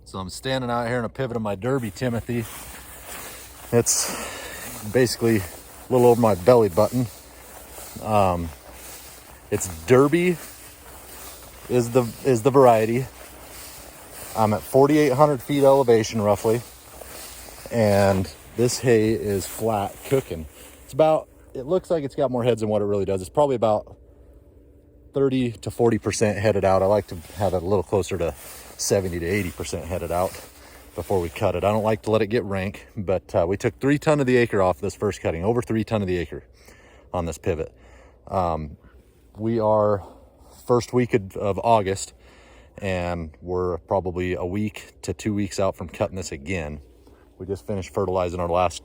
So I'm standing out here in a pivot of my Derby Timothy. It's basically a little over my belly button. It's Derby is the variety. I'm at 4,800 feet elevation roughly, and this hay is flat cooking. It looks like it's got more heads than what it really does. It's probably about 30 to 40% headed out. I like to have it a little closer to 70 to 80% headed out before we cut it. I don't like to let it get rank, but we took 3 ton of the acre off this first cutting, over 3 ton of the acre on this pivot. We are first week of August, and we're probably a week to 2 weeks out from cutting this again. We just finished fertilizing our last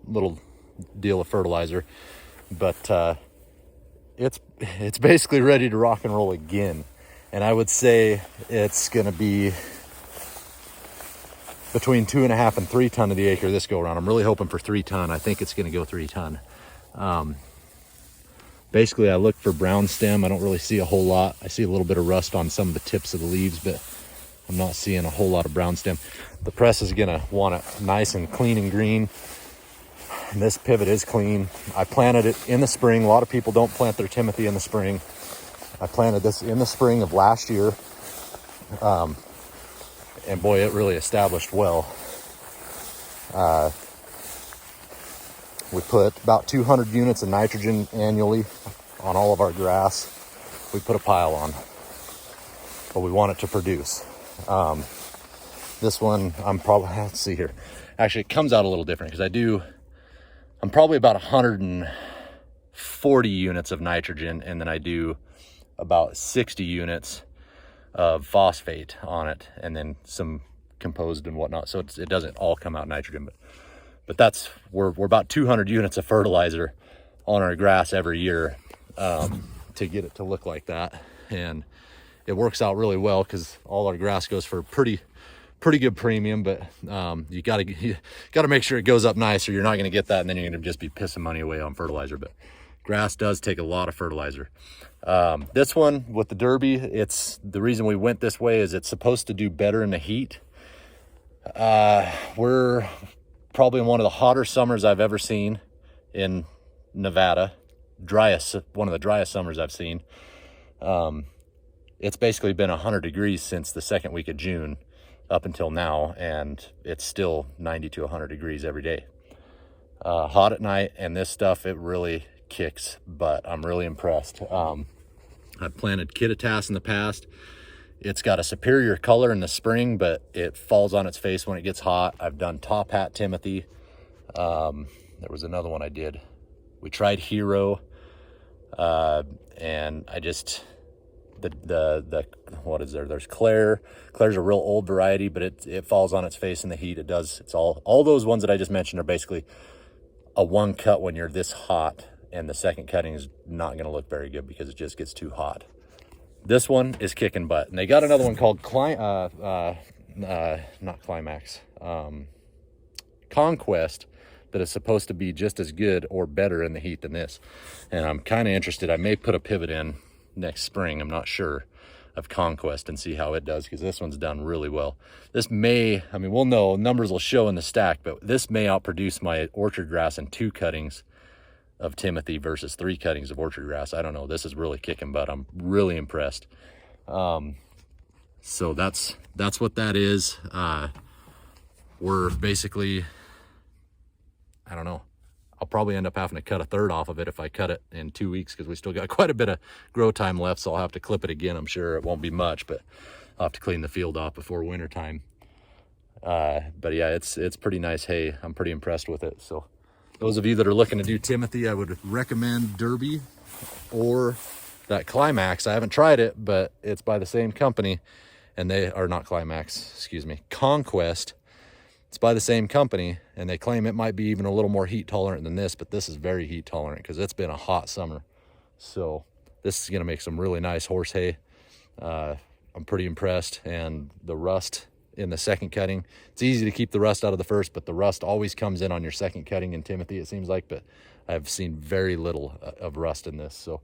little deal of fertilizer, but it's basically ready to rock and roll again. And I would say it's gonna be between 2.5 and 3 ton of the acre this go around. I'm really hoping for 3 ton. I think it's gonna go 3 ton. Basically, I look for brown stem. I don't really see a whole lot. I see a little bit of rust on some of the tips of the leaves, but I'm not seeing a whole lot of brown stem. The press is gonna want it nice and clean and green. And this pivot is clean. I planted it in the spring. A lot of people don't plant their Timothy in the spring. I planted this in the spring of last year. And boy, it really established well. We put about 200 units of nitrogen annually on all of our grass. We put a pile on, but we want it to produce. This one, let's see here. Actually, it comes out a little different because I'm probably about 140 units of nitrogen, and then I do about 60 units of phosphate on it, and then some composed and whatnot. So it doesn't all come out nitrogen, but we're about 200 units of fertilizer on our grass every year to get it to look like that. And it works out really well because all our grass goes for pretty good premium, but you gotta make sure it goes up nice, or you're not gonna get that, and then you're gonna just be pissing money away on fertilizer. But grass does take a lot of fertilizer. This one with the Derby, the reason we went this way is it's supposed to do better in the heat. We're probably in one of the hotter summers I've ever seen in Nevada. One of the driest summers I've seen. It's basically been 100 degrees since the second week of June up until now, and it's still 90 to 100 degrees every day. Hot at night, and this stuff, it really kicks butt. I'm really impressed. I've planted Kittitas in the past. It's got a superior color in the spring, but it falls on its face when it gets hot. I've done Top Hat Timothy. There was another one I did. We tried Hero, and I just, what is there? There's Claire. Claire's a real old variety, but it falls on its face in the heat. It's all those ones that I just mentioned are basically a one cut when you're this hot, and the second cutting is not going to look very good because it just gets too hot. This one is kicking butt, and they got another one called not Climax, Conquest, that is supposed to be just as good or better in the heat than this. And I'm kind of interested. I may put a pivot in next spring, I'm not sure, of Conquest and see how it does, because this one's done really well. We'll know, numbers will show in the stack, but this may outproduce my orchard grass in 2 cuttings of Timothy versus 3 cuttings of orchard grass. I don't know. This is really kicking butt. I'm really impressed. So that's what that is. We're basically, I don't know. I'll probably end up having to cut a third off of it if I cut it in 2 weeks, because we still got quite a bit of grow time left. So I'll have to clip it again. I'm sure it won't be much, but I'll have to clean the field off before winter time. But yeah, it's pretty nice hay. I'm pretty impressed with it. So those of you that are looking to do Timothy, I would recommend Derby or that Climax. I haven't tried it, but it's by the same company, and they are not Climax, excuse me, Conquest. It's by the same company, and they claim it might be even a little more heat tolerant than this, but this is very heat tolerant because it's been a hot summer. So this is going to make some really nice horse hay. I'm pretty impressed. And the rust in the second cutting, it's easy to keep the rust out of the first, but the rust always comes in on your second cutting in Timothy, it seems like. But I've seen very little of rust in this, so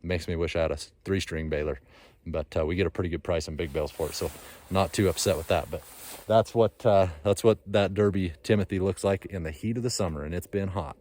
makes me wish I had a 3-string baler. But we get a pretty good price on big bales for it, so not too upset with that. But that's what that Derby Timothy looks like in the heat of the summer, and it's been hot.